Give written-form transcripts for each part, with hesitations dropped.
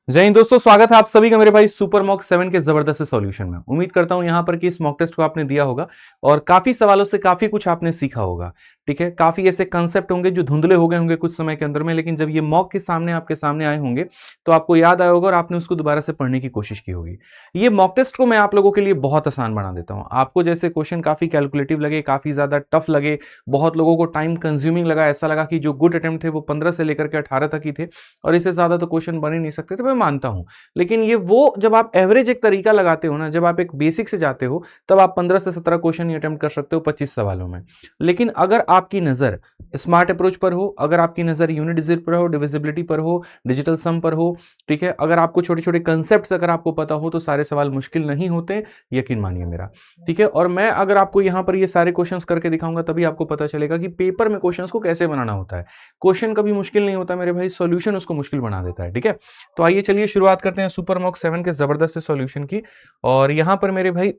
जय हिंद दोस्तों, स्वागत है आप सभी का मेरे भाई सुपर मॉक 7 के जबरदस्त सॉल्यूशन में। उम्मीद करता हूं यहां पर कि इस मॉक टेस्ट को आपने दिया होगा और काफी सवालों से काफी कुछ आपने सीखा होगा। ठीक है, काफी ऐसे कंसेप्ट होंगे जो धुंधले हो गए होंगे कुछ समय के अंदर में, लेकिन जब ये मॉक के सामने आपके सामने आए होंगे तो आपको याद आया होगा और आपने उसको दोबारा से पढ़ने की कोशिश की होगी। ये मॉक टेस्ट को मैं आप लोगों के लिए बहुत आसान बना देता हूं। आपको जैसे क्वेश्चन काफी कैलकुलेटिव लगे, काफी ज्यादा टफ लगे, बहुत लोगों को टाइम कंज्यूमिंग लगा, ऐसा लगा कि जो गुड अटेम्प्ट थे वो 15 से लेकर के 18 तक ही थे और इससे ज्यादा तो क्वेश्चन बन ही नहीं सकते थे, मैं मानता हूं। लेकिन ये वो जब आप एवरेज एक तरीका लगाते हो ना, जब आप एक बेसिक से जाते हो, तब आप 15 से 17 क्वेश्चन अटेम्प्ट कर सकते हो 25 सवालों में। लेकिन अगर आपकी नजर स्मार्ट अप्रोच पर हो, अगर आपकी नजर यूनिट डिजिट पर हो, डिविजिबिलिटी पर हो, डिजिटल सम पर हो, ठीक है, अगर आपको छोटे छोटे कंसेप्ट अगर आपको पता हो तो सारे सवाल मुश्किल नहीं होते, यकीन मानिए मेरा। ठीक है, और मैं अगर आपको यहां पर ये सारे क्वेश्चंस करके दिखाऊंगा तभी आपको पता चलेगा कि पेपर में क्वेश्चंस को कैसे बनाना होता है। क्वेश्चन कभी मुश्किल नहीं होता मेरे भाई, सॉल्यूशन उसको मुश्किल बना देता है। ठीक है, तो आइए चलिए शुरुआत करते हैं सुपर मॉक 7 के जबरदस्त सॉल्यूशन की। और यहां पर मेरे भाई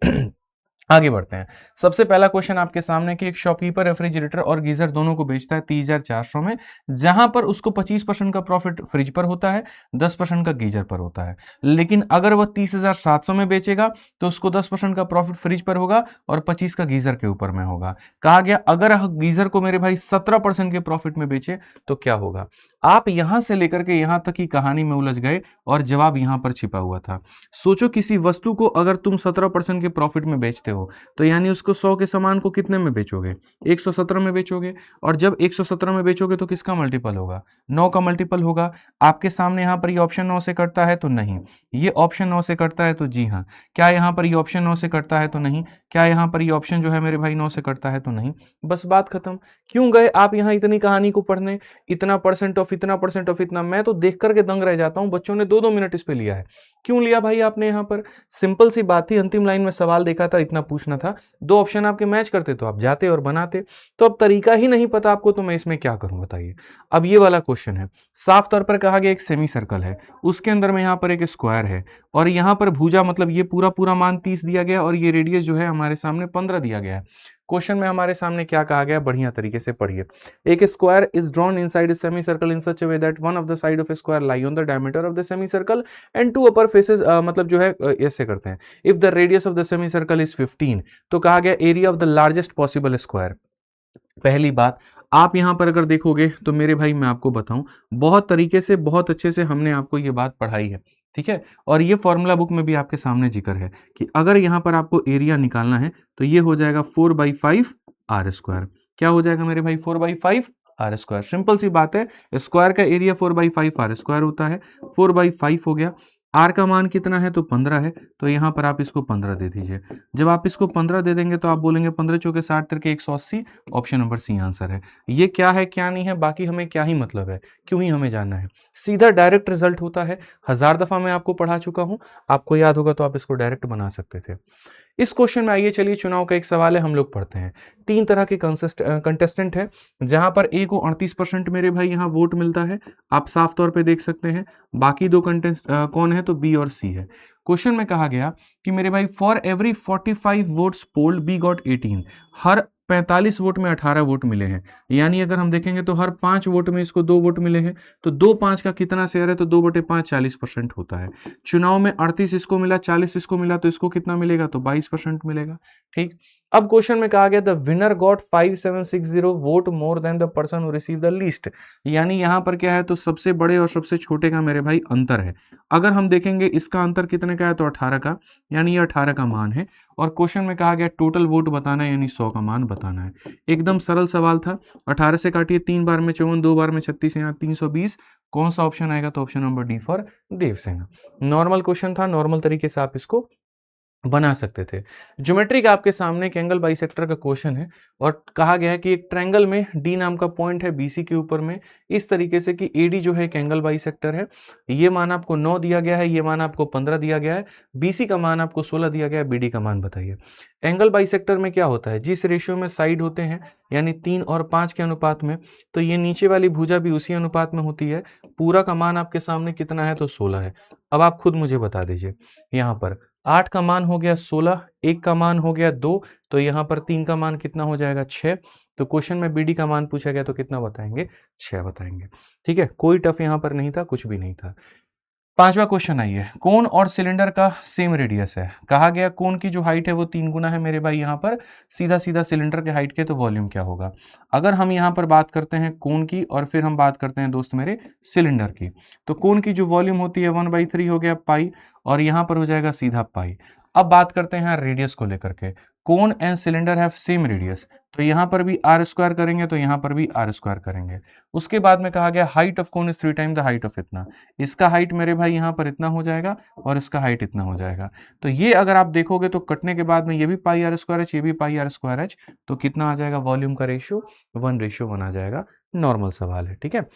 आगे बढ़ते हैं। सबसे पहला क्वेश्चन आपके सामने कि एक शॉपकीपर रेफ्रिजरेटर और गीजर दोनों को बेचता है 30,400 में, जहां पर उसको 25% का प्रॉफिट फ्रिज पर होता है, 10% का गीजर पर होता है। लेकिन अगर वह 30,700 में बेचेगा तो उसको 10% का प्रॉफिट फ्रिज पर होगा और 25 का गीजर के ऊपर में होगा। कहा गया अगर गीजर को मेरे भाई 17% के प्रॉफिट में बेचे तो क्या होगा। आप यहां से लेकर के यहां तक की कहानी में उलझ गए और जवाब यहां पर छिपा हुआ था। सोचो किसी वस्तु को अगर तुम 17% के प्रॉफिट में बेचते हो तो यानी उसको 100 के सामान को कितने में बेचोगे, 117 में बेचोगे। और जब 117 में बेचोगे तो किसका मल्टीपल होगा, 9 का मल्टीपल होगा। आपके सामने यहां पर ये ऑप्शन 9 से कटता है तो नहीं, ये ऑप्शन 9 से कटता है तो जी हाँ। क्या यहां पर ये ऑप्शन 9 से कटता है तो नहीं, क्या यहां पर ये ऑप्शन जो है मेरे भाई 9 से कटता है तो नहीं। बस बात खत्म। क्यों गए आप यहां इतनी कहानी को पढ़ने, इतना परसेंट ऑफ, इतना परसेंट ऑफ, इतना। मैं तो देख करके दंग रह जाता हूं, बच्चों ने 2-2 मिनट इस पे लिया है। क्यों लिया भाई आपने यहां पर? सिंपल सी बात थी, अंतिम लाइन में सवाल देखा था, इतना पूछना था, 2 ऑप्शन आपके मैच करते तो आप जाते और बनाते। तो अब तरीका ही नहीं पता आपको तो मैं इसमें क्या करूं बताइए। अब ये वाला क्वेश्चन है, साफ तौर पर कहा गया एक सेमी सर्कल है, उसके अंदर में यहां पर एक स्क्वायर है और यहां पर भुजा मतलब ये पूरा पूरा मान 30 दिया गया और ये रेडियस जो है हमारे सामने 15 दिया गया है। क्वेश्चन में हमारे सामने क्या कहा गया, बढ़िया तरीके से पढ़िए। एक square is drawn inside semicircle in such a way that one of the side of square lie on the diameter of the semicircle and two upper faces, मतलब जो है ऐसे करते हैं। If the radius of the semicircle is 15, तो कहा गया area of the largest possible square. पहली बात, आप यहां पर अगर देखोगे तो मेरे भाई मैं आपको बताऊं, बहुत तरीके से बहुत अच्छे से हमने आपको ये बात पढ़ाई है। ठीक है, और ये फॉर्मूला बुक में भी आपके सामने जिक्र है कि अगर यहां पर आपको एरिया निकालना है तो ये हो जाएगा 4/5 आर स्क्वायर। क्या हो जाएगा मेरे भाई, 4/5 आर स्क्वायर। सिंपल सी बात है, स्क्वायर का एरिया 4/5 आर स्क्वायर होता है। 4/5 हो गया, आर का मान कितना है तो 15 है, तो यहां पर आप इसको 15 दे दीजिए। जब आप इसको 15 दे देंगे तो आप बोलेंगे 15 चौके 60 तिरके 180, ऑप्शन नंबर सी आंसर है। ये क्या है क्या नहीं है बाकी हमें क्या ही मतलब है, क्यों ही हमें जानना है। सीधा डायरेक्ट रिजल्ट होता है। 1000 दफा मैं आपको पढ़ा चुका हूं, आपको याद होगा तो आप इसको डायरेक्ट बना सकते थे। इस क्वेश्चन में आइए चलिए, चुनाव का एक सवाल है, हम लोग पढ़ते हैं। 3 तरह के कंटेस्टेंट है, जहां पर ए को 38% मेरे भाई यहां वोट मिलता है, आप साफ तौर पे देख सकते हैं। बाकी 2 कंटेस्ट कौन है तो बी और सी है। क्वेश्चन में कहा गया कि मेरे भाई for every 45 votes polled B got 18, हर 45 वोट में 18 वोट मिले हैं। यानी अगर हम देखेंगे तो हर 5 वोट में इसको 2 वोट मिले हैं, तो 2/5 का कितना शेयर है तो 2/5 40% होता है। चुनाव में 38 इसको मिला, 40 इसको मिला, तो इसको कितना मिलेगा तो 22% मिलेगा। ठीक, अब क्वेश्चन में कहा गया the winner got 5760 vote more than the person who receive the least. यानी यहां पर क्या है तो सबसे बड़े और सबसे छोटे का मेरे भाई अंतर है। अगर हम देखेंगे इसका अंतर कितने का है तो 18 का, यानी ये 18 का मान है। और क्वेश्चन में कहा गया टोटल वोट बताना है, यानी 100 का मान बताना है। एकदम सरल सवाल था। 18 से काटिए, 3 बार में 54, 2 बार में 36, यहाँ 320। कौन सा ऑप्शन आएगा तो option number D for Devasena. Normal question था, नॉर्मल तरीके से आप इसको बना सकते थे। ज्योमेट्री का आपके सामने एक एंगल बाइसेक्टर का क्वेश्चन है और कहा गया है कि एक ट्रायंगल में डी नाम का पॉइंट है बीसी के ऊपर में, इस तरीके से कि एडी जो है एक एंगल बाइसेक्टर है। ये मान आपको 9 दिया गया है, ये मान आपको 15 दिया गया है, बीसी का मान आपको 16 दिया गया है, बीडी का मान बताइए। एंगल बाइसेक्टर में क्या होता है, जिस रेशियो में साइड होते हैं यानी 3 और 5 के अनुपात में, तो ये नीचे वाली भुजा भी उसी अनुपात में होती है। पूरा का मान आपके सामने कितना है तो 16 है। अब आप खुद मुझे बता दीजिए, यहाँ पर 8 का मान हो गया 16, 1 का मान हो गया 2, तो यहाँ पर 3 का मान कितना हो जाएगा 6। तो क्वेश्चन में बीडी का मान पूछा गया तो कितना बताएंगे, 6 बताएंगे। ठीक है, कोई टफ यहाँ पर नहीं था, कुछ भी नहीं था। 5वां क्वेश्चन आइए, कोन और सिलेंडर का सेम रेडियस है। कहा गया कोन की जो हाइट है वो 3 गुना है मेरे भाई यहाँ पर, सीधा सीधा सिलेंडर के हाइट के, तो वॉल्यूम क्या होगा। अगर हम यहाँ पर बात करते हैं कोन की और फिर हम बात करते हैं दोस्त मेरे सिलेंडर की, तो कोन की जो वॉल्यूम होती है 1/3 हो गया पाई, और यहाँ पर हो जाएगा सीधा पाई। अब बात करते हैं रेडियस को लेकर के, cone and cylinder have same radius, तो यहाँ पर भी आर स्क्वायर करेंगे, तो यहाँ पर भी आर स्क्वायर करेंगे। उसके बाद में कहा गया height of cone is 3 time the height of इतना, इसका हाइट मेरे भाई यहाँ पर इतना हो जाएगा और इसका हाइट इतना हो जाएगा। तो ये अगर आप देखोगे तो कटने के बाद में ये भी पाई आर स्क्वायर एच, ये भी पाई आर स्क्वायर एच, तो कितना आ जाएगा वॉल्यूम का रेशियो 1:1 आ जाएगा। नॉर्मल सवाल है, ठीक है।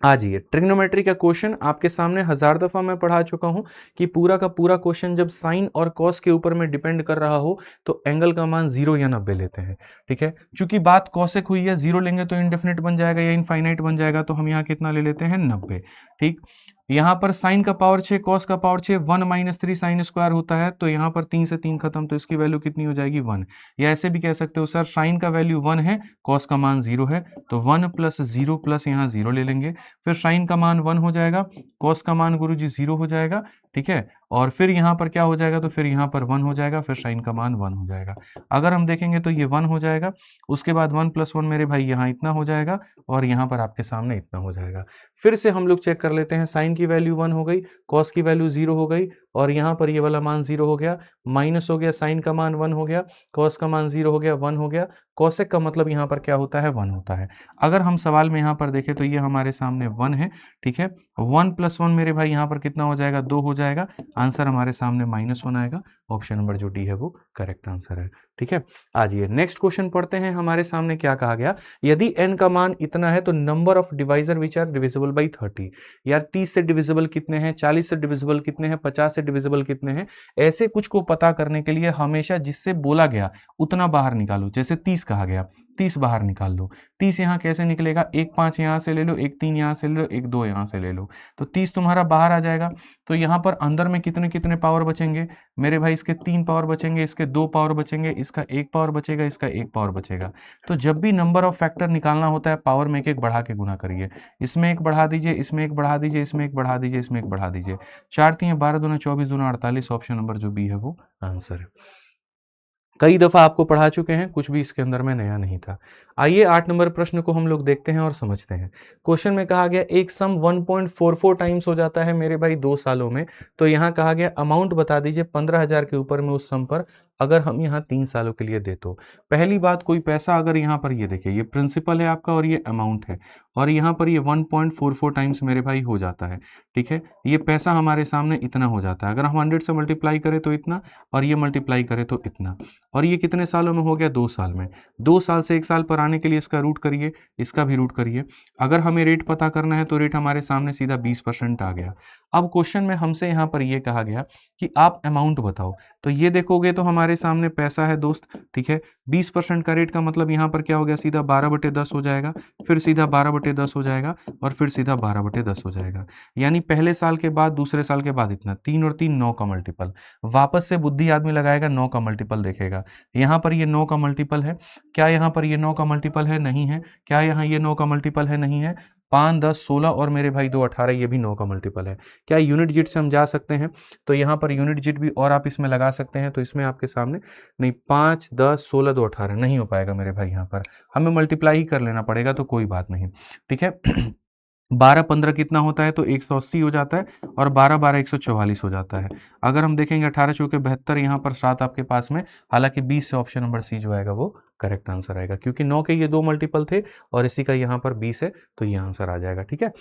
आ जाइए, ट्रिग्नोमेट्री का क्वेश्चन आपके सामने 1000 दफा मैं पढ़ा चुका हूं कि पूरा का पूरा क्वेश्चन जब साइन और कॉस के ऊपर में डिपेंड कर रहा हो तो एंगल का मान 0 या 90 लेते हैं, ठीक है। चूंकि बात कॉसेक हुई है, 0 लेंगे तो इनडेफिनिट बन जाएगा या इनफाइनाइट बन जाएगा, तो हम यहाँ कितना ले लेते हैं 90, ठीक। यहाँ पर साइन का पावर 6, कॉस का पावर 6, 1 - 3 साइन स्क्वायर होता है, तो यहाँ पर 3 से 3 खत्म, तो इसकी वैल्यू कितनी हो जाएगी 1। या ऐसे भी कह सकते हो सर साइन का वैल्यू 1 है, कॉस का मान 0 है, तो 1 + 0 + यहाँ 0 ले लेंगे, फिर साइन का मान 1 हो जाएगा, कॉस का मान गुरुजी 0 हो जाएगा, ठीक है। और फिर यहाँ पर क्या हो जाएगा, तो फिर यहाँ पर 1 हो जाएगा, फिर साइन का मान 1 हो जाएगा। अगर हम देखेंगे तो ये 1 हो जाएगा, उसके बाद 1 + 1 मेरे भाई यहाँ इतना हो जाएगा, और यहाँ पर आपके सामने इतना हो जाएगा। फिर से हम लोग चेक कर लेते हैं, साइन की वैल्यू 1 हो गई, कॉस की वैल्यू 0 हो गई, और यहाँ पर ये वाला मान 0 हो गया, माइनस हो गया, साइन का मान 1 हो गया, कॉस का मान 0 हो गया, 1 हो गया। कॉसेक का मतलब यहाँ पर क्या होता है 1 होता है। अगर हम सवाल में यहाँ पर देखें तो ये हमारे सामने 1 है, ठीक है। 1 + 1 मेरे भाई यहाँ पर कितना हो जाएगा 2 हो जाएगा, आंसर हमारे सामने -1 आएगा। ऑप्शन नंबर जो डी है वो करेक्ट आंसर है, ठीक है। आ जाइए नेक्स्ट क्वेश्चन पढ़ते हैं। हमारे सामने क्या कहा गया, यदि n का मान इतना है तो number of divisor which are divisible by 30। यार 30 से डिविजिबल कितने हैं, 40 से डिविजिबल कितने हैं, 50 से डिविजिबल कितने हैं, ऐसे कुछ को पता करने के लिए हमेशा जिससे बोला गया उतना बाहर निकालो। जैसे 30 कहा गया, 30 बाहर निकाल लो। 30 यहाँ कैसे निकलेगा, 1 5 यहाँ से ले लो, 1 3 यहाँ से ले लो, 1 2 यहाँ से ले लो, तो 30 तुम्हारा बाहर आ जाएगा। तो यहाँ पर अंदर में कितने कितने पावर बचेंगे मेरे भाई, इसके 3 पावर बचेंगे, इसके 2 पावर बचेंगे, इसका 1 पावर बचेगा, इसका 1 पावर बचेगा। तो जब भी नंबर ऑफ फैक्टर निकालना होता है पावर में एक एक बढ़ा के गुना करिए, इसमें 1 बढ़ा दीजिए, इसमें 1 बढ़ा दीजिए, इसमें 1 बढ़ा दीजिए, इसमें 1 बढ़ा दीजिए। 4 3 12 दूना 24 दूना 48, ऑप्शन नंबर जो बी है वो आंसर है। कई दफा आपको पढ़ा चुके हैं, कुछ भी इसके अंदर में नया नहीं था। आइए 8 नंबर प्रश्न को हम लोग देखते हैं और समझते हैं। क्वेश्चन में कहा गया एक सम 1.44 टाइम्स हो जाता है मेरे भाई 2 सालों में, तो यहाँ कहा गया अमाउंट बता दीजिए 15,000 के ऊपर में उस सम पर, अगर हम यहाँ 3 सालों के लिए दे तो। पहली बात, कोई पैसा अगर यहाँ पर ये देखिए ये प्रिंसिपल है आपका और ये अमाउंट है, और यहाँ पर ये 1.44 टाइम्स मेरे भाई हो जाता है, ठीक है। ये पैसा हमारे सामने इतना हो जाता है, अगर हम 100 से मल्टीप्लाई करें तो इतना, और ये मल्टीप्लाई करें तो इतना, और ये कितने सालों में हो गया 2 साल में। 2 साल से 1 साल पर आने के लिए इसका रूट करिए, इसका भी रूट करिए। अगर हमें रेट पता करना है तो रेट हमारे सामने सीधा 20% आ गया। अब क्वेश्चन में हमसे यहाँ पर ये कहा गया कि आप अमाउंट बताओ, तो ये देखोगे तो हमारे सामने पैसा है दोस्त, ठीक है। 20% का रेट का मतलब यहाँ पर क्या हो गया, सीधा 12/10 हो जाएगा, फिर सीधा 12/10 हो जाएगा, और फिर सीधा 12/10 हो जाएगा। यानी पहले साल के बाद दूसरे साल के बाद इतना, 3 और 3 9 का मल्टीपल। वापस से बुद्धि आदमी लगाएगा, 9 का मल्टीपल देखेगा। यहाँ पर ये 9 का मल्टीपल है क्या, यहाँ पर ये 9 का मल्टीपल है नहीं है क्या, यहाँ ये 9 का मल्टीपल है नहीं है। 5 10 16 और मेरे भाई 2 18, ये भी 9 का मल्टीपल है। क्या यूनिट जिट से हम जा सकते हैं, तो यहाँ पर यूनिट जिट भी और आप इसमें लगा सकते हैं, तो इसमें आपके सामने नहीं 5 10 16 2 18 नहीं हो पाएगा मेरे भाई, यहाँ पर हमें मल्टीप्लाई ही कर लेना पड़ेगा, तो कोई बात नहीं, ठीक है। 12 15 कितना होता है, तो 180 हो जाता है, और 12 12 144 हो जाता है। अगर हम देखेंगे 18 चौके 72, यहाँ पर 7 आपके पास में, हालांकि 20 से ऑप्शन नंबर सी जो आएगा वो करेक्ट आंसर आएगा, क्योंकि 9 के ये 2 मल्टीपल थे और इसी का यहाँ पर 20 है, तो ये आंसर आ जाएगा, ठीक है।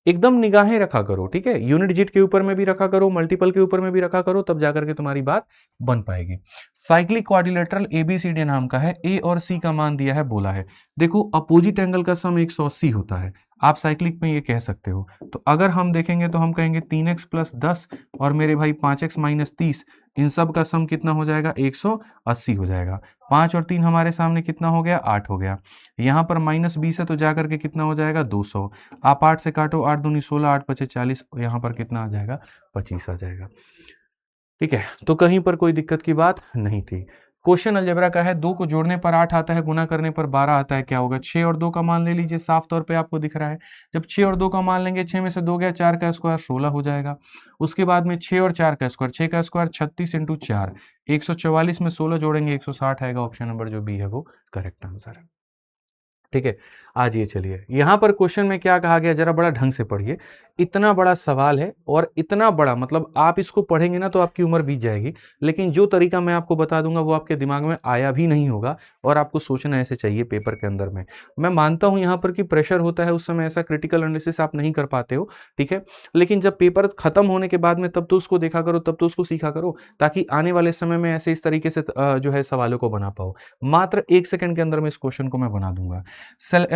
एकदम निगाहें रखा करो, ठीक है। यूनिट जिट के ऊपर में भी रखा करो, मल्टीपल के ऊपर में भी रखा करो, तब जाकर के तुम्हारी बात बन पाएगी। साइक्लिक क्वाड्रिलेटरल एबीसीडी नाम का है, ए और सी का मान दिया है, बोला है देखो अपोजिट एंगल का सम 180 होता है, आप साइक्लिक में ये कह सकते हो। तो अगर हम देखेंगे तो हम कहेंगे 3x + 10 और मेरे भाई 5x - 30, इन सब का सम कितना हो जाएगा 180 हो जाएगा। 5 और 3 हमारे सामने कितना हो गया 8 हो गया। यहाँ पर -20 है तो जाकर के कितना हो जाएगा 200। आप 8 से काटो, 8 दूनी 16, 8 पचे 40, यहाँ पर कितना आ जाएगा 25 आ जाएगा, ठीक है। तो कहीं पर कोई दिक्कत की बात नहीं थी। क्वेश्चन अलजेब्रा का है, 2 को जोड़ने पर 8 आता है, गुना करने पर 12 आता है, क्या होगा? 6 और 2 का मान ले लीजिए, साफ तौर पे आपको दिख रहा है। जब 6 और 2 का मान लेंगे, 6 में से 2 गया, 4 का स्क्वायर 16 हो जाएगा। उसके बाद में 6 और 4 का स्क्वायर, 6 का स्क्वायर 36 इंटू 4, 144 में 16 जोड़ेंगे 160 आएगा। ऑप्शन नंबर जो बी है वो करेक्ट आंसर है। ठीक है, आज ये चलिए यहां पर क्वेश्चन में क्या कहा गया, जरा बड़ा ढंग से पढ़िए। इतना बड़ा सवाल है और इतना बड़ा, मतलब आप इसको पढ़ेंगे ना तो आपकी उम्र बीत जाएगी, लेकिन जो तरीका मैं आपको बता दूंगा वो आपके दिमाग में आया भी नहीं होगा और आपको सोचना ऐसे चाहिए पेपर के अंदर में। मैं मानता हूं यहां पर कि प्रेशर होता है, उस समय ऐसा क्रिटिकल एनालिसिस आप नहीं कर पाते हो, ठीक है, लेकिन जब पेपर खत्म होने के बाद में तब तो उसको देखा करो, तब तो उसको सीखा करो, ताकि आने वाले समय में ऐसे इस तरीके से जो है सवालों को बना पाओ। मात्र 1 सेकंड के अंदर में इस क्वेश्चन को मैं बना दूंगा।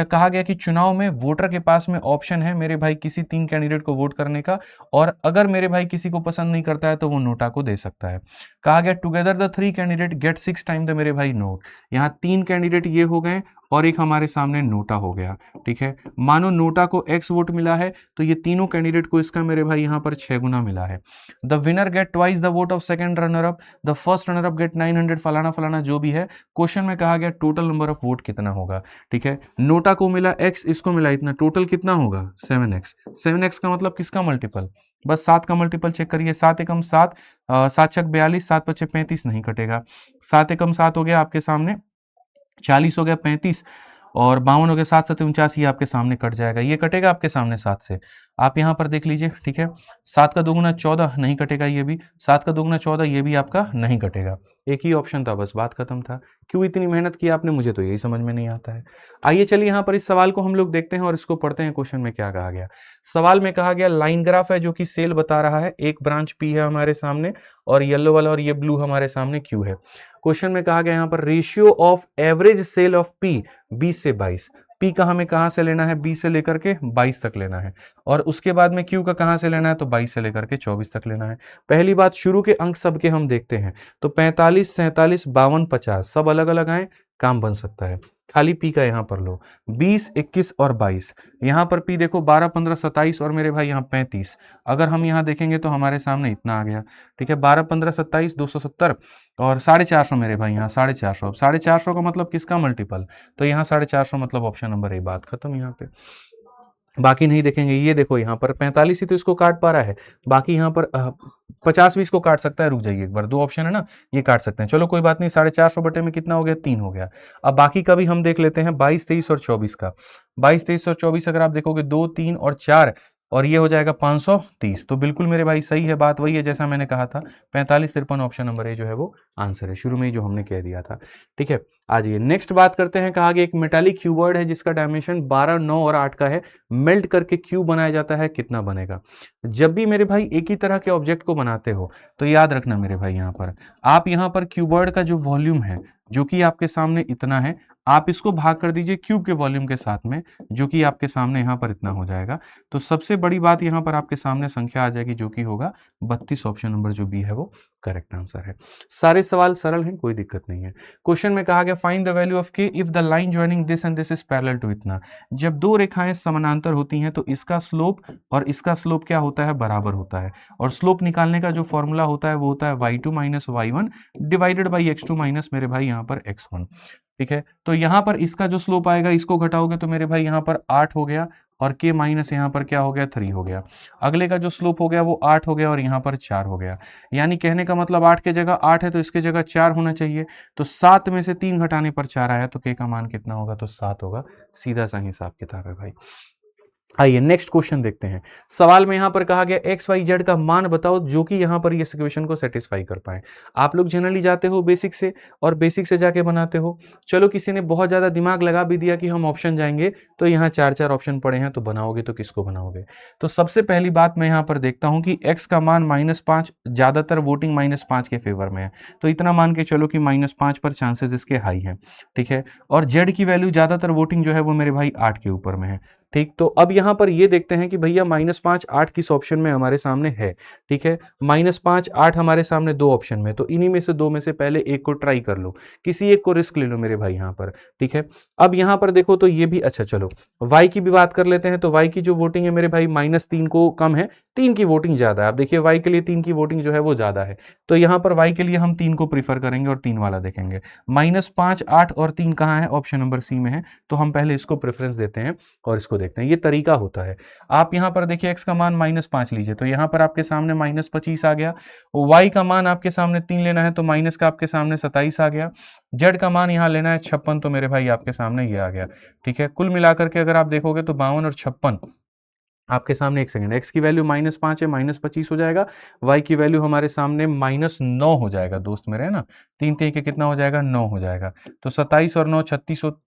कहा गया कि चुनाव में वोटर के पास में ऑप्शन है मेरे भाई किसी 3 कैंडिडेट को वोट करने का, और अगर मेरे भाई किसी को पसंद नहीं करता है तो वो नोटा को दे सकता है। कहा गया together the 3 candidate get 6 time the मेरे भाई नोट। यहाँ 3 कैंडिडेट ये हो गए और एक हमारे सामने नोटा हो गया, ठीक है। मानो नोटा को x वोट मिला है तो ये तीनों कैंडिडेट को इसका मेरे भाई यहाँ पर 6 गुना मिला है। The winner get twice the vote of second runner up, the first runner up get 900 फलाना फलाना जो भी है। क्वेश्चन में कहा गया टोटल नंबर ऑफ वोट कितना होगा, ठीक है। नोटा को मिला x, इसको मिला इतना, टोटल कितना होगा 7x। 7x का मतलब किसका मल्टीपल, बस 7 का मल्टीपल चेक करिए, 7 एकम 7, 7 छक 42, 7 पचे 35 नहीं कटेगा, 7 एकम 7 हो गया आपके सामने 40, हो गया 35 और 52 हो गया, 7 7 49, ये आपके सामने कट जाएगा, ये कटेगा आपके सामने 7 से। आप यहाँ पर देख लीजिए, ठीक है। 7 का दोगुना 14 नहीं कटेगा, ये भी 7 का दोगुना 14, ये भी आपका नहीं कटेगा। एक ही ऑप्शन था, बस बात खत्म था। क्यों इतनी मेहनत की आपने, मुझे तो यही समझ में नहीं आता है। आइए चलिए यहाँ पर इस सवाल को हम लोग देखते हैं और इसको पढ़ते हैं। क्वेश्चन में क्या कहा गया, सवाल में कहा गया लाइन ग्राफ है जो कि सेल बता रहा है, एक ब्रांच पी है हमारे सामने और येलो वाला और ये ब्लू हमारे सामने क्यू है। क्वेश्चन में कहा गया यहाँ पर ratio of average sale of P 20 से 22। पी का हमें कहां से लेना है, 20 से लेकर के 22 तक लेना है, और उसके बाद में क्यू का कहां से लेना है, तो 22 से लेकर के 24 तक लेना है। पहली बात, शुरू के अंक सबके हम देखते हैं, तो 45, 47, 52, 50 सब अलग अलग आए, काम बन सकता है। खाली पी का यहां पर लो, 20, 21 और 22। यहां पर पी देखो 12, 15, 27 और मेरे भाई यहाँ 35। अगर हम यहाँ देखेंगे तो हमारे सामने इतना आ गया, ठीक है। 12, 15, 27, 270 और 450 मेरे भाई यहाँ 450। अब 450 का मतलब किसका मल्टीपल, तो यहाँ 450 मतलब ऑप्शन नंबर ए, बात खत्म यहाँ पे। बाकी नहीं देखेंगे, ये देखो यहाँ पर 45 ही तो इसको काट पा रहा है, बाकी यहाँ पर 50 भी इसको काट सकता है। रुक जाइए एक बार, 2 ऑप्शन है ना, ये काट सकते हैं, चलो कोई बात नहीं। 450 बटे में कितना हो गया, 3 हो गया। अब बाकी का भी हम देख लेते हैं, 22, 23 और 24 का। 22, 23 और 24 अगर आप देखोगे 2, 3 और 4 और ये हो जाएगा 530। तो बिल्कुल मेरे भाई सही है, बात वही है जैसा मैंने कहा था, 45, 53 ऑप्शन नंबर ए जो है वो आंसर है, शुरू में ही जो हमने कह दिया था, ठीक है। आज ये नेक्स्ट बात करते हैं। कहा गया एक मेटालिक क्यूबॉइड है जिसका डायमेंशन 12, 9 और 8 का है, मेल्ट करके क्यूब बनाया जाता है, कितना बनेगा। जब भी मेरे भाई एक ही तरह के ऑब्जेक्ट को बनाते हो तो याद रखना मेरे भाई, यहाँ पर आप यहाँ पर क्यूबॉइड का जो वॉल्यूम है जो कि आपके सामने इतना है, आप इसको भाग कर दीजिए क्यूब के वॉल्यूम के साथ में, जो कि आपके सामने यहाँ पर इतना हो जाएगा। तो सबसे बड़ी बात यहाँ पर आपके सामने संख्या आ जाएगी जो कि होगा 32। ऑप्शन नंबर जो बी है वो करेक्ट आंसर है। सारे सवाल सरल हैं, कोई दिक्कत नहीं है। क्वेश्चन में कहा गया find the value of K if the line joining this and this is parallel to इतना। जब दो रेखाएं समानांतर होती हैं तो इसका स्लोप और इसका स्लोप क्या होता है, बराबर होता है। और स्लोप निकालने का जो फॉर्मूला होता है वो होता है y2 minus y1 divided by x2 minus मेरे भाई यहाँ पर x1, ठीक है। तो यहाँ पर इसका जो स्लोप आएगा इसको घटाओगे तो मेरे भाई यहाँ पर 8 हो गया और k माइनस यहाँ पर क्या हो गया, 3 हो गया। अगले का जो स्लोप हो गया वो 8 हो गया और यहाँ पर 4 हो गया। यानी कहने का मतलब 8 के जगह 8 है तो इसके जगह 4 होना चाहिए। तो 7 में से 3 घटाने पर 4 आया तो k का मान कितना होगा, तो 7 होगा। सीधा सा हिसाब किताब है भाई। आइए नेक्स्ट क्वेश्चन देखते हैं। सवाल में यहां पर कहा गया एक्स वाई जेड का मान बताओ जो कि यहां पर इस इक्वेशन को सेटिस्फाई कर पाए। आप लोग जनरली जाते हो बेसिक से और बेसिक से जाके बनाते हो। चलो किसी ने बहुत ज्यादा दिमाग लगा भी दिया कि हम ऑप्शन जाएंगे, तो यहाँ 4 ऑप्शन पड़े हैं, तो बनाओगे तो किसको बनाओगे। तो सबसे पहली बात मैं यहाँ पर देखता हूं कि एक्स का मान -5, ज्यादातर वोटिंग -5 के फेवर में है, तो इतना मान के चलो कि -5 पर चांसेस इसके हाई हैं, ठीक है। और जेड की वैल्यू ज्यादातर वोटिंग जो है वो मेरे भाई 8 के ऊपर में है, ठीक। तो अब यहां पर ये देखते हैं कि भैया -5, 8 किस ऑप्शन में हमारे सामने है, ठीक है। -5, 8 हमारे सामने 2 ऑप्शन में, तो इन्हीं में से 2 में से पहले एक को ट्राई कर लो, किसी एक को रिस्क ले लो मेरे भाई यहां पर, ठीक है। अब यहां पर देखो तो ये भी अच्छा, चलो y की भी बात कर लेते हैं। तो y की जो वोटिंग है मेरे भाई -3 को कम है, 3 की वोटिंग ज्यादा है। आप देखिए y के लिए 3 की वोटिंग जो है वो ज्यादा है, तो यहाँ पर y के लिए हम 3 को प्रीफर करेंगे और 3 वाला देखेंगे। -5, 8 और 3 कहाँ है? ऑप्शन नंबर सी में है, तो हम पहले इसको प्रेफरेंस देते हैं और इसको देखते हैं। ये तरीका होता है। आप यहाँ पर देखिए x का मान -5 लीजिए, तो यहाँ पर आपके सामने -25 आ गया। y का मान आपके सामने 3 लेना है, तो माइनस का आपके सामने 27 आ गया। z का मान यहाँ लेना है 56, तो मेरे भाई आपके सामने ये आ गया। ठीक है, कुल मिलाकर के अगर आप देखोगे तो 52 और 56 आपके सामने। एक सेकंड, x की वैल्यू -5 है, -25 हो जाएगा। y की वैल्यू हमारे सामने -9 हो जाएगा दोस्त मेरे, है ना। 3 3 के कितना हो जाएगा? 9 हो जाएगा। तो 27 और 9 36 हो,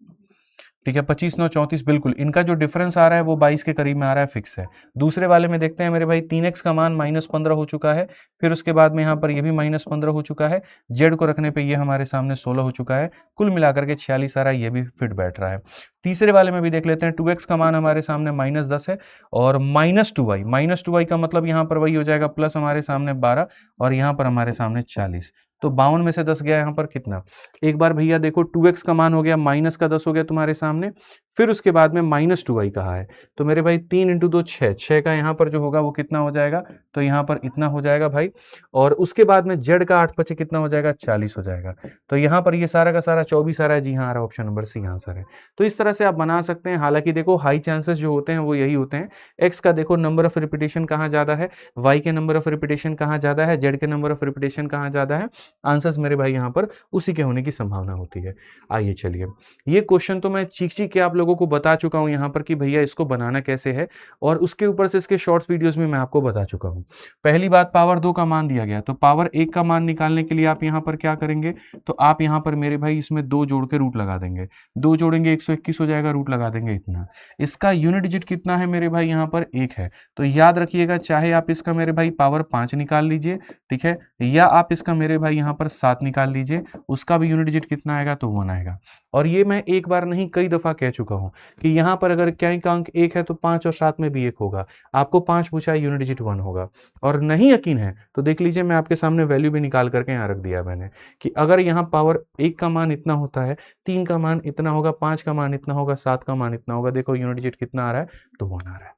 ठीक है। 25 9 34, बिल्कुल इनका जो डिफरेंस आ रहा है वो 22 के करीब में आ रहा है, फिक्स है। दूसरे वाले में देखते हैं मेरे भाई, 3x का मान -15 हो चुका है, फिर उसके बाद में यहाँ पर ये भी -15 हो चुका है, z को रखने पे ये हमारे सामने 16 हो चुका है, कुल मिलाकर के 46 आ रहा है, ये भी फिट बैठ रहा है। तीसरे वाले में भी देख लेते हैं, 2x का मान हमारे सामने -10 है और -2y का मतलब यहाँ पर वही हो जाएगा, प्लस हमारे सामने 12 और यहाँ पर हमारे सामने 40। तो 52 में से 10 गया यहाँ पर कितना? एक बार भैया देखो, 2x का मान हो गया, माइनस का 10 हो गया तुम्हारे सामने, फिर उसके बाद में -2y कहा है, तो मेरे भाई 3 × 2 6, 6 का यहाँ पर जो होगा वो कितना हो जाएगा? तो यहाँ पर इतना हो जाएगा भाई। और उसके बाद में z का 8 5 कितना हो जाएगा? 40 हो जाएगा। तो यहाँ पर ये सारा का सारा 24 आ रहा है। जी हाँ, आ रहा है, ऑप्शन नंबर सी आंसर है। तो इस तरह से आप बना सकते हैं। हालांकि देखो, हाई चांसेस जो होते हैं वो यही होते हैं। x का देखो नंबर ऑफ रिपीटेशन कहाँ ज्यादा है, y के नंबर ऑफ रिपीटेशन कहाँ ज्यादा है, z के नंबर ऑफ रिपीटेशन कहाँ ज्यादा है। आंसर्स मेरे भाई यहाँ पर उसी के होने की संभावना होती है। आइए चलिए, ये क्वेश्चन तो मैं चीख के आप लोगों को बता चुका हूं यहाँ पर कि भैया इसको बनाना कैसे है, और उसके ऊपर से इसके शॉर्ट्स वीडियोस में मैं आपको बता चुका हूं। पहली बात, पावर 2 का मान दिया गया, तो पावर 1 का मान निकालने के लिए आप यहाँ पर क्या करेंगे? तो आप यहाँ पर मेरे भाई इसमें 2 जोड़ के रूट लगा देंगे, 2 जोड़ेंगे 121 हो जाएगा, रूट लगा देंगे इतना। इसका यूनिट डिजिट कितना है मेरे भाई? यहाँ पर 1 है। तो याद रखिएगा, चाहे आप इसका मेरे भाई पावर 5 निकाल लीजिए, ठीक है, या आप इसका मेरे भाई यहाँ पर 7 निकाल लीजिए, उसका भी यूनिट डिजिट कितना आएगा? तो 1 आएगा। और ये मैं एक बार नहीं कई दफा कह चुका हूं कि यहाँ पर अगर क्या का अंक 1 है तो 5 और 7 में भी 1 होगा। आपको 5 पूछा है, यूनिट डिजिट 1 होगा। और नहीं यकीन है तो देख लीजिए, मैं आपके सामने वैल्यू भी निकाल करके यहाँ रख दिया मैंने, कि अगर यहाँ पावर 1 का मान इतना होता है, 3 का मान इतना होगा, 5 का मान इतना होगा, 7 का मान इतना होगा। देखो यूनिट डिजिट कितना आ रहा है? तो 1 आ रहा है।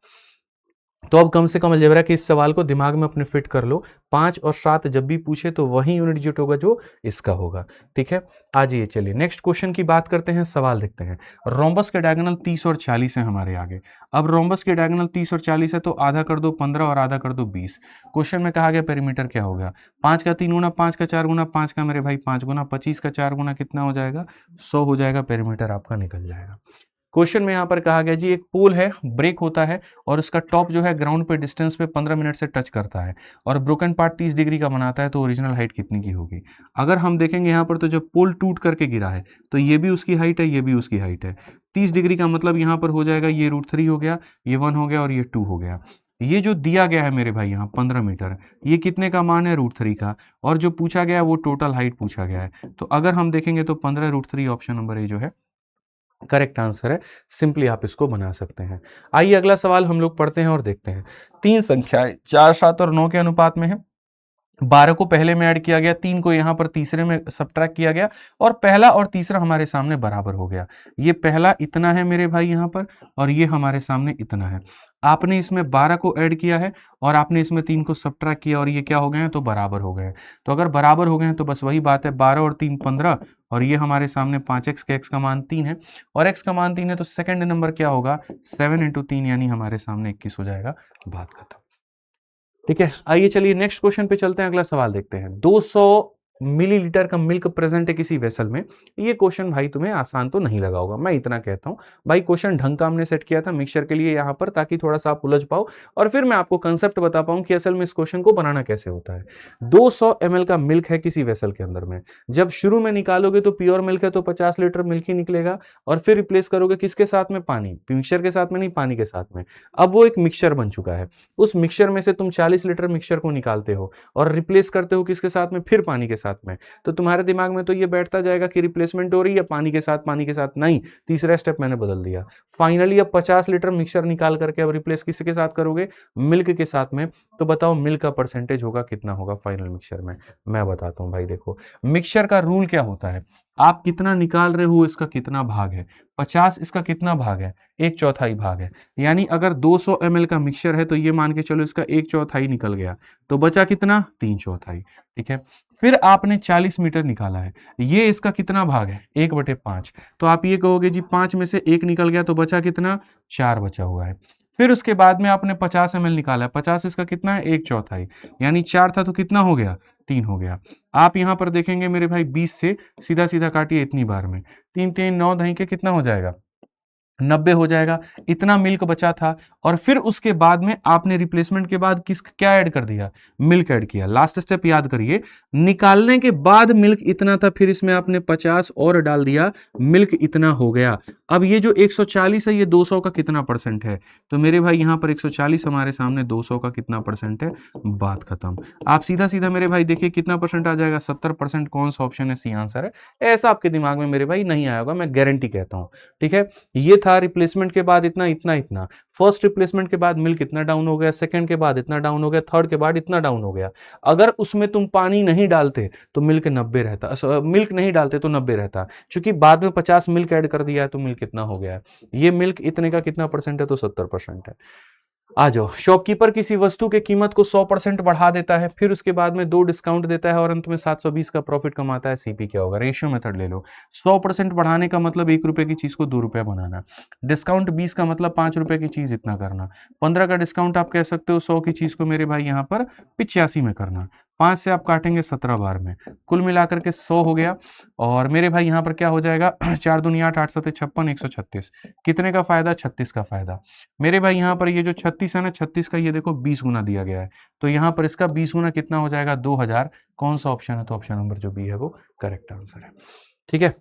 तो अब कम से कम अलजेब्रा के इस सवाल को दिमाग में अपने फिट कर लो। 5 और 7 जब भी पूछे तो वही यूनिट डिजिट होगा जो इसका होगा। ठीक है, आ जाइए चलिए नेक्स्ट क्वेश्चन की बात करते हैं, सवाल देखते हैं। रोम्बस के डायगोनल 30 और 40 है हमारे आगे। अब रोम्बस के डायगोनल 30 और 40 है, तो आधा कर दो 15 और आधा कर दो 20। क्वेश्चन में कहा गया पेरीमीटर क्या होगा? 5 का 3 गुना, 5 का 4 गुना, 5 का मेरे भाई 5 गुना, 25 का 4 गुना कितना हो जाएगा? 100 हो जाएगा। पेरीमीटर आपका निकल जाएगा। क्वेश्चन में यहाँ पर कहा गया जी, एक पोल है, ब्रेक होता है और उसका टॉप जो है ग्राउंड पे डिस्टेंस पे 15 मिनट से टच करता है और ब्रोकन पार्ट 30 डिग्री का बनाता है, तो ओरिजिनल हाइट कितनी की होगी? अगर हम देखेंगे यहाँ पर, तो जब पोल टूट करके गिरा है तो ये भी उसकी हाइट है, ये भी उसकी हाइट है। 30 डिग्री का मतलब यहाँ पर हो जाएगा, ये √3 हो गया, ये 1 हो गया और ये 2 हो गया। ये जो दिया गया है मेरे भाई यहाँ 15 मीटर, ये कितने का मान है? √3 का। और जो पूछा गया है वो टोटल हाइट पूछा गया है। तो अगर हम देखेंगे तो 15 √3, ऑप्शन नंबर ए जो है करेक्ट आंसर है। सिंपली आप इसको बना सकते हैं। आइए अगला सवाल हम लोग पढ़ते हैं और देखते हैं। 3 संख्याएं 4 7 और 9 के अनुपात में है। 12 को पहले में ऐड किया गया, 3 को यहां पर तीसरे में सब्ट्रैक्ट किया गया और पहला और तीसरा हमारे सामने बराबर हो गया। ये पहला इतना है मेरे भाई यहां पर, और ये हमारे सामने इतना है। आपने इसमें 12 को ऐड किया है और आपने इसमें 3 को सब्ट्रैक्ट किया और ये क्या हो गए हैं? तो बराबर हो गए हैं। तो अगर बराबर हो गए हैं तो बस वही बात है, 12 और 3 15, और ये हमारे सामने 5x के x का मान 3 है और x का मान 3 है, तो सेकंड नंबर क्या होगा? 7 × 3 यानी हमारे सामने 21 हो जाएगा। बात खत्म। ठीक है, आइए चलिए नेक्स्ट क्वेश्चन पे चलते हैं। अगला सवाल देखते हैं। 200 मिलीलीटर का मिल्क प्रेजेंट है किसी वेसल में। ये क्वेश्चन भाई तुम्हें आसान तो नहीं लगा होगा, मैं इतना कहता हूं। भाई क्वेश्चन ढंग का हमने सेट किया था मिक्सचर के लिए यहाँ पर, ताकि थोड़ा सा आप उलझ पाओ और फिर मैं आपको कंसेप्ट बता पाऊं कि असल में इस क्वेश्चन को बनाना कैसे होता है। 200 ml का मिल्क है किसी वेसल के अंदर में। जब शुरू में निकालोगे तो प्योर मिल्क है, तो 50 लीटर मिल्क ही निकलेगा और फिर रिप्लेस करोगे किसके साथ में? पानी। मिक्सचर के साथ में नहीं, पानी के साथ में। अब वो एक मिक्सचर बन चुका है। उस मिक्सचर में से तुम 40 लीटर मिक्सचर को निकालते हो और रिप्लेस करते हो किसके साथ में? फिर पानी के साथ साथ में, तो तुम्हारे दिमाग में तो ये बैठता जाएगा कि रिप्लेसमेंट हो रही है पानी के साथ नहीं, तीसरा स्टेप मैंने बदल दिया। फाइनली अब 50 लीटर मिक्सचर निकाल करके अब रिप्लेस किसके साथ करोगे, मिल्क के साथ में। तो बताओ मिल्क का परसेंटेज होगा कितना होगा फाइनल मिक्सचर में, मैं बताता हूं भाई। देखो मिक्सचर का रूल क्या होता है, आप कितना निकाल रहे हो इसका कितना भाग है, 50 इसका कितना भाग है, 1/4 भाग है। यानी अगर 200 ml का मिक्सचर है तो ये मान के चलो इसका 1/4 निकल गया, तो बचा कितना, 3/4। ठीक है, फिर आपने 40 मीटर निकाला है, ये इसका कितना भाग है, 1/5। तो आप ये कहोगे जी 5 में से 1 निकल गया तो बचा कितना, 4 बचा हुआ है। फिर उसके बाद में आपने 50 ml निकाला है, 50 इसका कितना है, 1/4, यानी 4 था तो कितना हो गया, 3 हो गया। आप यहां पर देखेंगे मेरे भाई 20 से सीधा सीधा काटिए इतनी बार में, 3 3 9 दही के कितना हो जाएगा, 90 हो जाएगा। इतना मिल्क बचा था और फिर उसके बाद में आपने रिप्लेसमेंट के बाद क्या ऐड कर दिया, मिल्क ऐड किया। लास्ट स्टेप याद करिए, निकालने के बाद मिल्क इतना था, फिर इसमें आपने 50 और डाल दिया, मिल्क इतना हो गया। अब ये जो 140 है ये 200 का कितना परसेंट है, तो मेरे भाई यहां पर 140 हमारे सामने 200 का कितना परसेंट है, बात खत्म। आप सीधा सीधा मेरे भाई देखिए कितना परसेंट आ जाएगा, 70%। कौन सा ऑप्शन है, सी आंसर है। ऐसा आपके दिमाग में मेरे भाई नहीं आया होगा, मैं गारंटी कहता हूं। ठीक है, ये था रिप्लेसमेंट के बाद इतना इतना इतना, फर्स्ट रिप्लेसमेंट के बाद मिल्क इतना डाउन हो गया, सेकंड के बाद इतना डाउन हो गया, थर्ड के बाद इतना डाउन हो गया। अगर उसमें तुम पानी नहीं डालते तो मिल्क 90 रहता, मिल्क नहीं डालते तो 90 रहता, क्योंकि बाद में 50 मिल्क ऐड कर दिया है तो मिल्क कितना हो गया है, ये मिल्क इतने का कितना परसेंट है, तो 70% है। आ जाओ, शॉपकीपर किसी वस्तु के कीमत को 100% बढ़ा देता है, फिर उसके बाद में 2 डिस्काउंट देता है और अंत में 720 का प्रॉफिट कमाता है, सीपी क्या होगा, रेशियो मेथड ले लो। 100% बढ़ाने का मतलब 1 रुपए की चीज को 2 रुपए बनाना, डिस्काउंट 20 का मतलब 5 रुपए की चीज इतना करना, 15 का डिस्काउंट आप कह सकते हो 100 की चीज को मेरे भाई यहाँ पर 85 में करना, 5 से आप काटेंगे 17 बार में, कुल मिलाकर के 100 हो गया। और मेरे भाई यहाँ पर क्या हो जाएगा, 4 दूनी 8, 8 7 56, 136, कितने का फायदा, 36 का फायदा। मेरे भाई यहाँ पर ये जो 36 है ना, 36 का ये देखो 20 गुना दिया गया है, तो यहाँ पर इसका 20 गुना कितना हो जाएगा, 2000। कौन सा ऑप्शन है, तो ऑप्शन नंबर जो बी है वो करेक्ट आंसर है। ठीक है,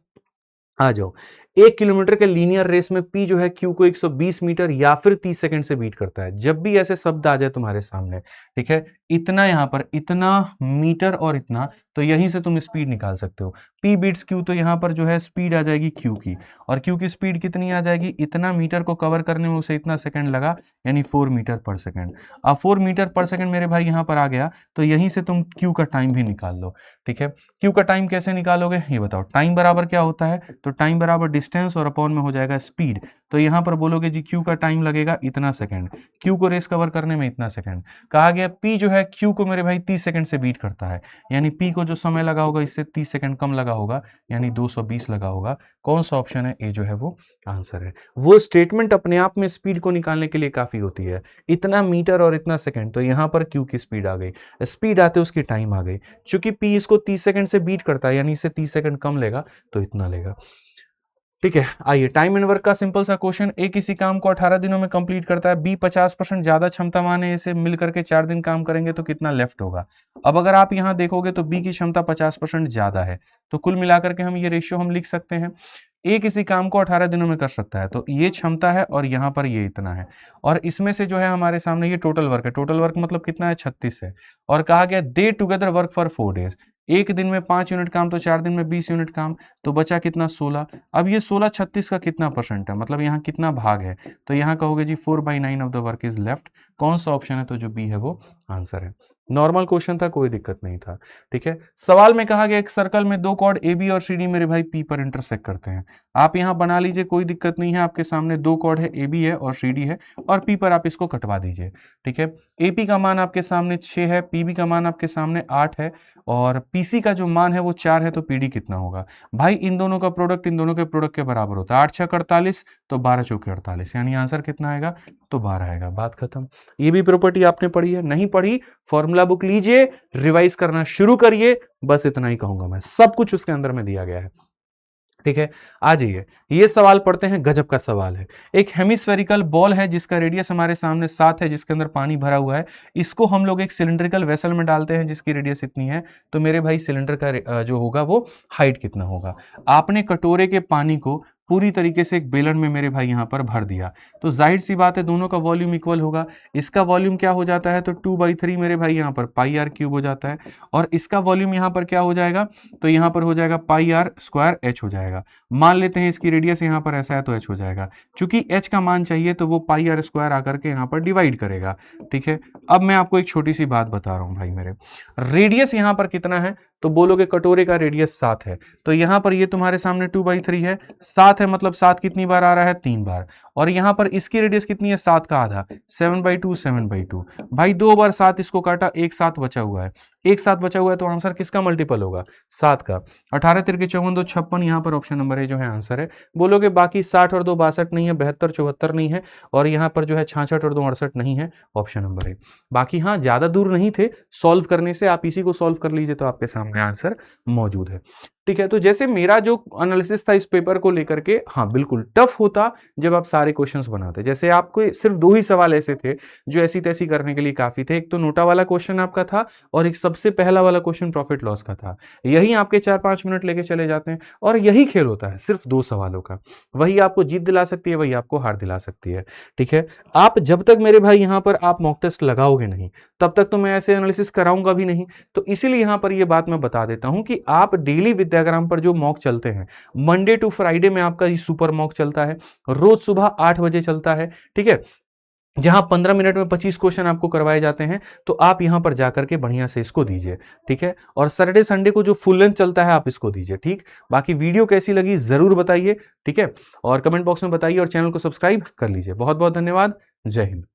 आ जाओ। 1 किलोमीटर के लीनियर रेस में पी जो है क्यू को 120 मीटर या फिर 30 सेकंड से बीट करता है। जब भी ऐसे शब्द आ जाए तुम्हारे सामने, ठीक है, इतना यहां पर इतना मीटर और इतना, तो यहीं से तुम स्पीड निकाल सकते हो। पी बीट्स क्यू, तो यहां पर जो है स्पीड आ जाएगी क्यू की, और क्यू की स्पीड कितनी आ जाएगी, इतना मीटर को कवर करने में उसे इतना सेकंड लगा, यानी 4 मीटर पर सेकंड। अब 4 मीटर पर सेकंड मेरे भाई यहां पर आ गया, तो यहीं से तुम क्यू का टाइम भी निकाल लो। ठीक है, क्यू का टाइम कैसे निकालोगे, ये बताओ। टाइम बराबर क्या होता है, तो टाइम बराबर डिस्टेंस और अपॉन में हो जाएगा स्पीड। तो यहां पर बोलोगे जी क्यू का टाइम लगेगा इतना सेकंड, क्यू को रेस कवर करने में इतना सेकंड। कहा गया पी जो है क्यू को मेरे भाई 30 सेकंड से बीट करता है, यानी पी को जो समय लगा होगा इससे 30 सेकंड कम लगा होगा, यानी 220 लगा होगा। कौन सा ऑप्शन है, ए जो है वो आंसर है। वो स्टेटमेंट अपने आप में स्पीड को निकालने के लिए काफी होती है, इतना मीटर और इतना सेकंड, तो यहां पर क्यू की स्पीड आ गई, स्पीड आते उसकी टाइम आ गई। चूंकि पी इसको 30 सेकंड से बीट करता है, यानी इससे 30 सेकंड कम लेगा, तो इतना लेगा। ठीक है, आइए टाइम एंड वर्क का सिंपल सा क्वेश्चन। ए किसी काम को 18 दिनों में कंप्लीट करता है, बी 50% ज्यादा क्षमता माने इसे मिलकर के 4 दिन काम करेंगे तो कितना लेफ्ट होगा। अब अगर आप यहां देखोगे तो बी की क्षमता 50% ज्यादा है, तो कुल मिलाकर के हम ये रेशियो हम लिख सकते हैं। ए किसी काम को 18 दिनों में कर सकता है, तो ये क्षमता है और यहाँ पर ये इतना है, और इसमें से जो है हमारे सामने ये टोटल वर्क है, टोटल वर्क मतलब कितना है, 36 है। और कहा गया दे टुगेदर वर्क फॉर 4 डेज, एक दिन में 5 यूनिट काम, तो 4 दिन में 20 यूनिट काम, तो बचा कितना, 16। अब ये 16 36 का कितना परसेंट है, मतलब यहाँ कितना भाग है, तो यहाँ कहोगे जी 4/9 of the work is left. कौन सा ऑप्शन है, तो जो बी है वो आंसर है। नॉर्मल क्वेश्चन था, कोई दिक्कत नहीं था। ठीक है, सवाल में कहा गया एक सर्कल में 2 कॉर्ड ए बी और सी डी मेरे भाई पी पर इंटरसेक्ट करते हैं। आप यहां बना लीजिए, कोई दिक्कत नहीं है, आपके सामने 2 कॉर्ड है, ए बी है और सी डी है, और पी पर आप इसको कटवा दीजिए। ठीक है, ए पी का मान आपके सामने 6 है, पी बी का मान आपके सामने 8 है, और पीसी का जो मान है वो 4 है, तो पीडी कितना होगा भाई, इन दोनों का प्रोडक्ट इन दोनों के प्रोडक्ट के बराबर होता है। 8 6 48, तो 12 चौके 48, यानी आंसर कितना आएगा, तो 12 आएगा। बात खत्म। ये भी प्रॉपर्टी आपने पढ़ी है, नहीं पढ़ी फॉर्मूला बुक लीजिए, रिवाइज करना शुरू करिए, बस इतना ही कहूंगा मैं, सब कुछ उसके अंदर में दिया गया है। ठीक है, आ जाइए, ये सवाल पढ़ते हैं, गजब का सवाल है। एक हेमिस्फेरिकल बॉल है जिसका रेडियस हमारे सामने 7 है, जिसके अंदर पानी भरा हुआ है, इसको हम लोग एक सिलेंड्रिकल वेसल में डालते हैं जिसकी रेडियस इतनी है, तो मेरे भाई सिलेंडर का जो होगा वो हाइट कितना होगा। आपने कटोरे के पानी को पूरी तरीके से एक बेलन में मेरे भाई यहाँ पर भर दिया, तो जाहिर सी बात है दोनों का वॉल्यूम इक्वल होगा। इसका वॉल्यूम क्या हो जाता है, तो 2/3 मेरे भाई यहाँ पर पाई आर क्यूब हो जाता है, और इसका वॉल्यूम यहाँ पर क्या हो जाएगा, तो यहाँ पर हो जाएगा पाई आर स्क्वायर एच हो जाएगा। मान लेते हैं इसकी रेडियस यहाँ पर ऐसा है तो एच हो जाएगा, चूंकि एच का मान चाहिए तो वो पाई आर स्क्वायर आकर के यहाँ पर डिवाइड करेगा। ठीक है, अब मैं आपको एक छोटी सी बात बता रहा हूँ भाई मेरे, रेडियस यहाँ पर कितना है, तो बोलोगे कटोरे का रेडियस 7 है, तो यहाँ पर ये तुम्हारे सामने 2/3 है, 7 है मतलब 7 कितनी बार आ रहा है, 3 बार, और यहाँ पर इसकी रेडियस कितनी है, 7 का आधा, 7/2 7/2। भाई 2 बार 7 इसको काटा, एक 7 बचा हुआ है, एक 7 बचा हुआ है, तो आंसर किसका मल्टीपल होगा, 7 का। 18 तिरके 54 2 56, यहाँ पर ऑप्शन नंबर ए जो है आंसर है। बोलोगे बाकी 60 और 2 62 नहीं है, 72 74 नहीं है, और यहाँ पर जो है 66 और 2 68 नहीं है, ऑप्शन नंबर ए। बाकी हाँ ज्यादा दूर नहीं थे सॉल्व करने से, आप इसी को सॉल्व कर लीजिए तो आपके सामने आंसर मौजूद है। ठीक है, तो जैसे मेरा जो एनालिसिस था इस पेपर को लेकर के, हाँ बिल्कुल टफ होता जब आप सारे क्वेश्चंस बनाते, जैसे आपको सिर्फ 2 ही सवाल ऐसे थे जो ऐसी तैसी करने के लिए काफी थे, एक तो नोटा वाला क्वेश्चन आपका था, और एक सबसे पहला वाला क्वेश्चन प्रॉफिट लॉस का था। यही आपके 4-5 मिनट लेके चले जाते हैं, और यही खेल होता है सिर्फ 2 सवालों का, वही आपको जीत दिला सकती है, वही आपको हार दिला सकती है। ठीक है, आप जब तक मेरे भाई यहाँ पर आप मॉक टेस्ट लगाओगे नहीं, तब तक तो मैं ऐसे एनालिसिस कराऊंगा भी नहीं। तो इसीलिए यहाँ पर ये बात मैं बता देता हूं कि आप डेली विद्याग्राम पर जो मॉक चलते हैं, मंडे टू फ्राइडे में आपका ये सुपर मॉक चलता है, रोज सुबह 8 बजे चलता है। ठीक है, जहां 15 मिनट में 25 क्वेश्चन आपको करवाए जाते हैं, तो आप यहां पर जाकर के बढ़िया से इसको दीजिए। ठीक है, और सैटरडे संडे को जो फुल लेंथ चलता है आप इसको दीजिए। ठीक, बाकी वीडियो कैसी लगी जरूर बताइए। ठीक है, और कमेंट बॉक्स में बताइए, और चैनल को सब्सक्राइब कर लीजिए। बहुत बहुत धन्यवाद, जय हिंद।